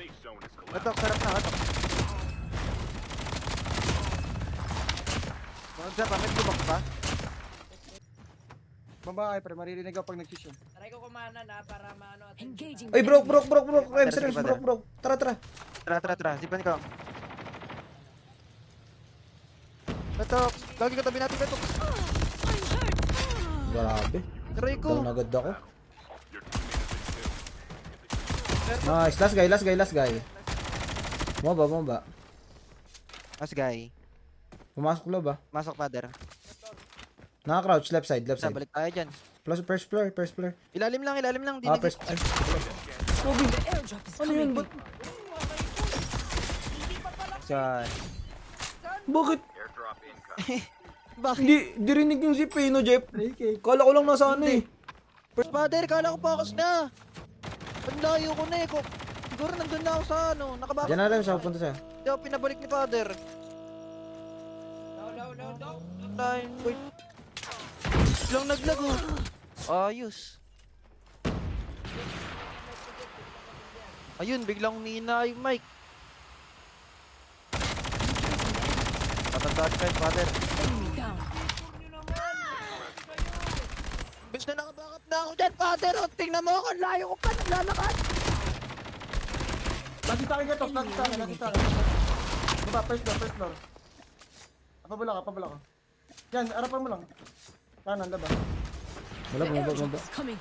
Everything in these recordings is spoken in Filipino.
Katok, sarap na, katok. Magsa pa, may bubak pa. Babae, pre, maririnig ako pag nag-shoot. Try ko kumana na para maano. Engaging. Ay, broke. Rems, broke. Tara. Tara, sipan ko. Katok, lagi ka tabi natin, katok. Grabe. Aray ko. Down agad ako. Nice. Last guy. Bumaba. Mas guy. Pumasok loob ah. Masok, father. Naka-crouch, left side. Balik tayo dyan. First floor. Ilalim lang. First. Ay. The airdrop is Ano yun? coming. Saan? Bakit? Bakit? Di rinig yung zip eh, no, Jeff? Kala ko lang nasa ano eh. First father, kala ko pakas na. Ang layo ko na eh. Siguro nandun na ako sa ano. Nakabakit. Diyan na lang siya, punta siya. Hindi ako pinabalik ni father. No. Time. Wait. Lang naglag oh. Ayos. Ayun, biglang umihina yung mic. Matandaan ka, father. Enemy down. Bis na nakabackup na ako dyan, father. O, tingnan mo ako, layo ko pa naglalakad. Lagi sa akin ka, Tok. Lagi sa akin. Baba, first floor. Pabula ka. Yan, arapan mo lang. Kanan, labas. Wala, The bumaba. airdrop is coming.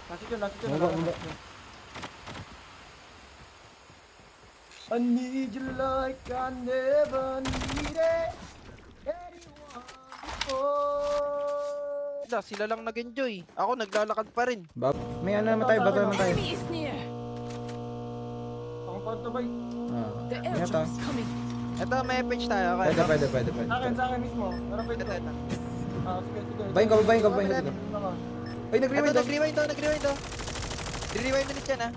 Last yun. Bumaba. I need you like I never needed anyone before. Sila lang nag-enjoy. Ako naglalakad pa rin. May ano naman tayo, bato naman tayo. Enemy is near. Ang panto ba? The Ingat airdrop ah. is coming. Ito, may page tayo. Okay? Pwede. Sa akin mismo. Meron pa Ito. ito. Sige. Bayin ka. Ay, nag-rewind Ito, daw. nag-rewind to. Re-rewind ulit yan, ha?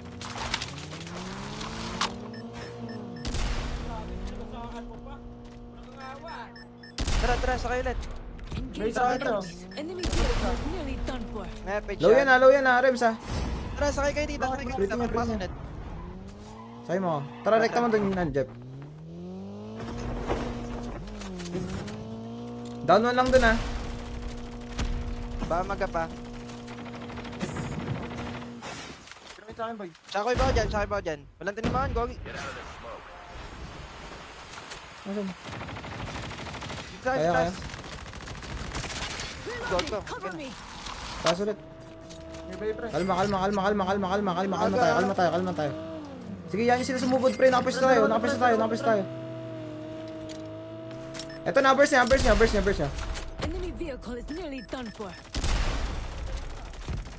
Tara, sakay ulit. Engaging sa akin, enemies. Enemy vehicle is nearly done for. May page Low yan ah, Rems ah. Tara, sakay kayo dito. Prito niya. Pasunod. Sabi mo. Tara, rekta mo doon yun, Jeff. Down one lang doon ah. Baka maga pa. Sa akin, boy. Sakoy ba ako dyan? Walang tinimaan, Gogi. Nasaan? Kaya. Reloading. Cover me. Taas ulit. May bay, pre. Kalma tayo. Sige, yan yung sila sumubod, pre. Nakapwesto tayo. Eto na, burst niya. Enemy vehicle is nearly done for.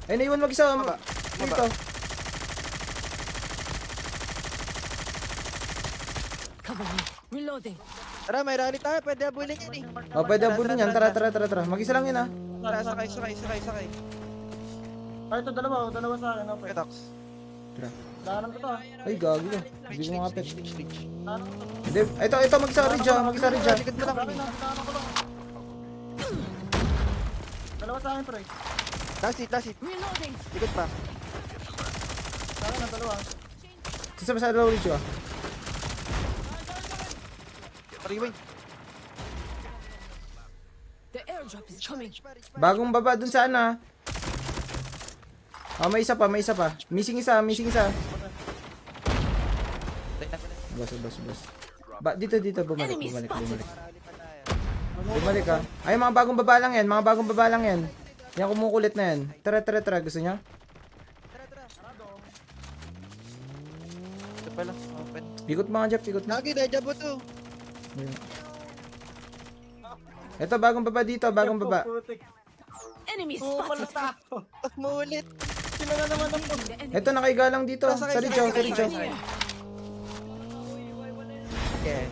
Ay, naiwan mag-isa. Dito. Cover me. Reloading. Tara, may rally tayo. Pwede abulin yan eh. Oh, pwede abulin yan. Tara. Mag-isa lang yun ah. Tara, sakay. Ay, ito, dalawa sa akin. Okay. Ketox. Tara. Dahanan ko to. Ay, gagi ka. Hindi ko makapit. Reach. Dahanan ko to. Hindi, ito, mag-isa ridge ah. Likod mo lang kami. Dahanan ko lang. Dalawa sa akin, pre. Last hit. Reloading. Likod pa. Sa akin ang dalawa. Sisa sa low ridge ah. Rewind. The airdrop is coming. Bagong baba dun sa ano ah. Oh, may isa pa. Missing isa. Bas. Dito, bumalik. Bumalik ah. Ay, mga bagong baba lang yan. Yan kumukulit na yan. Tara. Gusto niya? Ito pala. Open. Ikot mga Jeff, Lagi, deja vu to. Ito, bagong baba dito, Putik. Enemy Oo, pala spotted. tako. Muulit. Sila na naman ang The enemy Ito, nakaiga lang dito. Sa ridge oh. is near. Okay.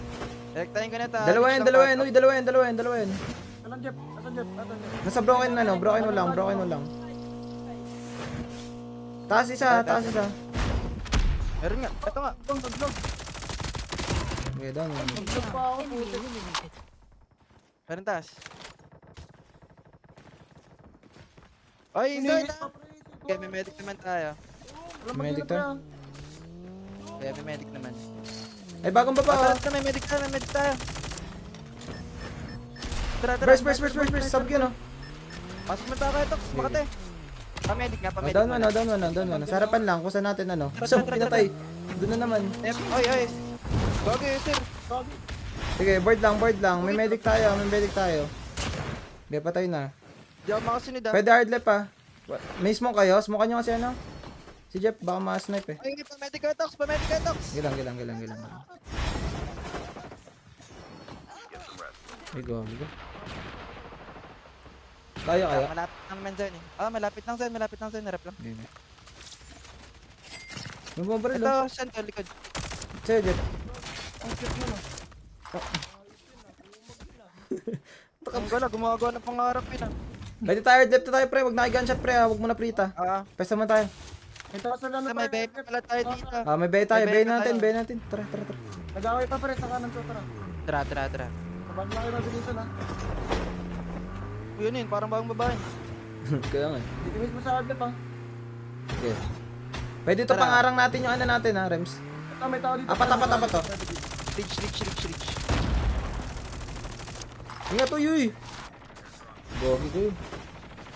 Direktahin ko na ta. Dalawa yan. Uy, dalawa yan. Asan, Jeff? Nasa broken mo lang. Taas isa. Meron nga. Ito nga. Taglog. Okay, down. Taglog pa ako, Enemy putik. eliminated. Meron taas. Ay, Ininis inside pa, na. pre. Okay, may medic naman tayo. Wala Medic mag-ingat to? yan. Kaya may medic naman. Ay, bagong baba. Tara, Oh. tara, may medic tayo, may medic tayo. Tara, tara. Burst. Sab yun, oh. Pasok mo tayo, Tox. Makate. Pa-medic nga, Oh, pa-medic. down one. Sa harapan lang, kung saan natin ano. So, pinatay. Doon na naman. Oy. Gagi, sir. Sige, board lang. May medic tayo. Okay, patay na. Di ako makasunod ah. Pwede hard left, ah. May smoke kayo? Smoke nyo kasi ano? Si Jeff, baka ma-snipe eh. Ay, pa-medic ka, Tox. Pa-medic ka, Tox. Gilang. Ligo. Kaya. Malapit lang naman dyan eh. Malapit lang Zen. Harap lang. Hindi. May bumabaril, Ito, oh. saan to? Likod. Sa'yo, Jeff. Ang cute mo na. Ang gala, gumagawa ng pangarap yun ah. Pwede tayo hard left na tayo, pre. Huwag naki-gunshot, pre. Huwag mo na prita. Pesta mo tayo. May taas na lang na May baby pala tayo dito. May bay tayo. May bay Bay pa natin. Tara. Nag-away pa pare sa kanan to, tara. Tara. Sabang lang kayo mabilisan ha. Yun, parang bagong babae. Kaya nga. Ditimis mo sa hardlap ha. Okay. Pwede ito Tara. pangarang natin yung ano natin, ha, Rems. Ito, may tao dito. Apat to. Reach. Ingat, uy. Gogi ko yun.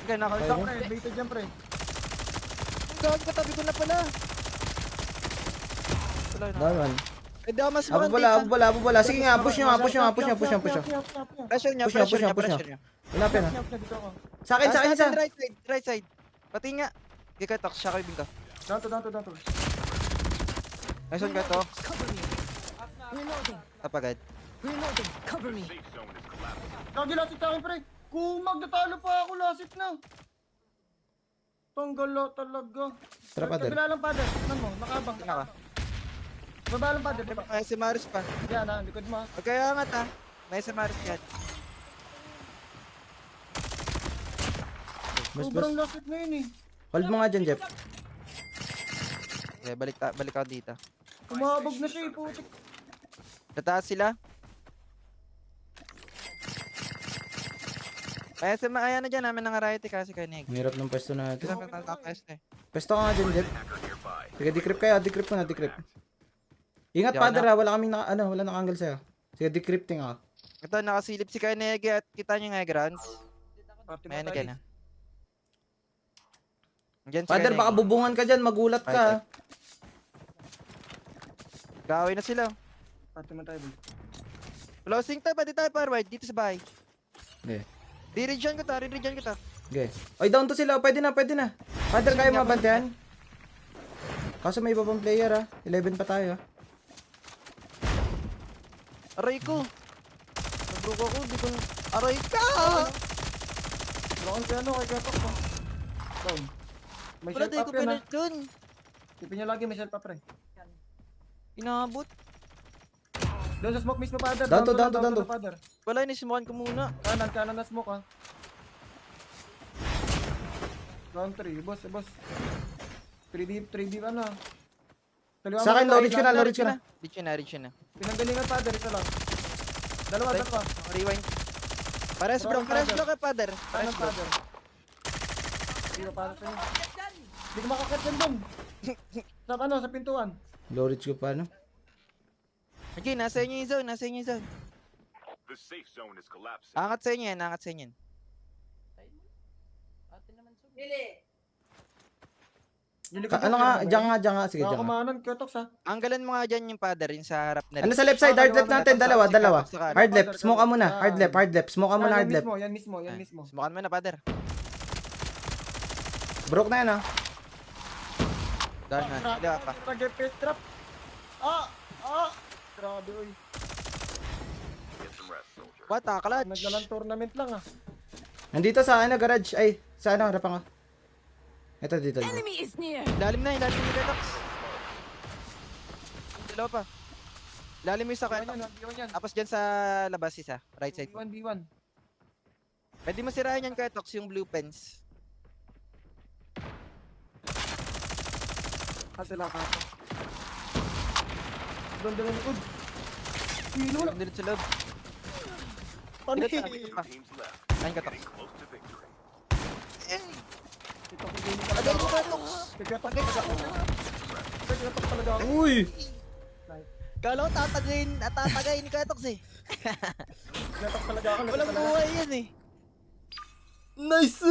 Okay, nakakita Ito ko. pre, baited dyan pre. Gagi, katabi ko na pala. Wala na. Daman. Hindi ako mas Abo bala. Sige nga, push nyo. Pressure niya. Wala pa na. Dito ako. Sa akin isa. Right side. Pati nga. Kaya Tox, siya kayo bingka. Down to. Nice one ka to. Cover me. Reloading. Tapagad. Cover me. Lagi lasit sa akin pre. Kung magdatalo pa ako, lasit na. Tanggala talaga. Tara, Pader. Kabila lang Pader. Tignan mo, nakabang. Tingnan ka. Baba lang Pader, diba? Ay, si Maris pa. Yan ha, likod mo ha. Huwag kaya angat ha. May si Maris yan. Sobrang lasit na yun eh. Hold mo nga dyan, Jeff. Okay, balik ako dito. Kumabog na siya eh, putik. Tataas sila. Kaya sa ayan na dyan namin nangarayete kasi kanig. Ang hirap ng pwesto natin. Kasi namin nagkakayos na eh. Pwesto ka nga dyan, Jeff. Sige, decrypt kayo. Decrypt ko na. Ingat, Di ako Pader, ha. Wala kaming wala naka-angle sa'yo. Sige, decrypting ako. Ito, nakasilip si Kanege at kita nyo nga grounds. May na na. Diyan si Pader, baka bubungan ka dyan. Magulat ka. Gawin na sila. Pati mo tayo boy. Closing tayo, pati tayo forward. Dito sa bahay. Okay. Di-region ko ta. Okay. Oy, down to sila. Pwede na. Pader, kaya mabantayan? Kaso may iba pang player, ha. 11 pa tayo, ha. Aray ko. Nagruko ako, di ko... Aray ka! Lakon si ano, kay Gatok mo. Down. May Wala shell tayo up ko yan ha. pinag dun. Tipin niya lagi, may shell up pre. Inabot. Doon sa smoke mismo Pader. Down to. Pader. Wala, inisimukan ko muna. Kanan na smoke ha. Round 3, boss. 3D ano. Kaliwa Sa akin, mo, low reach ka na. Reach na. Pinanggalingan Pader, isa lang. Dalawa. Rewind. Pares bro kay Pader. Kanan Pader. Hindi ka para sa'yo. Hindi ka makakat yan doon. Sa pintuan. Low reach ko pa, no? Okay, nasa inyo yung zone. The safe zone is collapsing. Angat sa inyo yan. Ano nga, diyan nga. Sige, diyan nga. Nakakamanan, Kyotox ha. Anggalan mo nga dyan yung Pader, yung sa harap na Ano sa left side? Hard left natin, dalawa. Hard left, smoke ka muna. Hard left. Smoke ka muna, hard left. Yan mismo. Sumakan mo na, Pader. Broke na yan, ha. Dahil na. Kaliwa pa. Nag-face trap. Grabe, oy. Get some rest, soldier. What, clutch? Naglalang tournament lang ah. Nandito sa garage. Ay, sa harapan ko. Ito, dito. Enemy is near. Ilalim ni Ketox. Dalawa pa. Ilalim mo yung sa Ketox. Yan. Tapos dyan sa labas isa. Right side. B1. Pwede mo sirahan yan Ketox, yung blue pens. Sila kaso. Doon lang likod. Hilo na. Dilit sa loob. Panay. Teams left. Ayun Ketox. Getting close to victory. Ito ko din talaga. Agad Ketox. Kyotox talaga ako. Kyotox talaga ako. Uy! Kala ko tatagayin ka, Tox eh. Natak talaga ako. Walang buhay yan eh. Nice!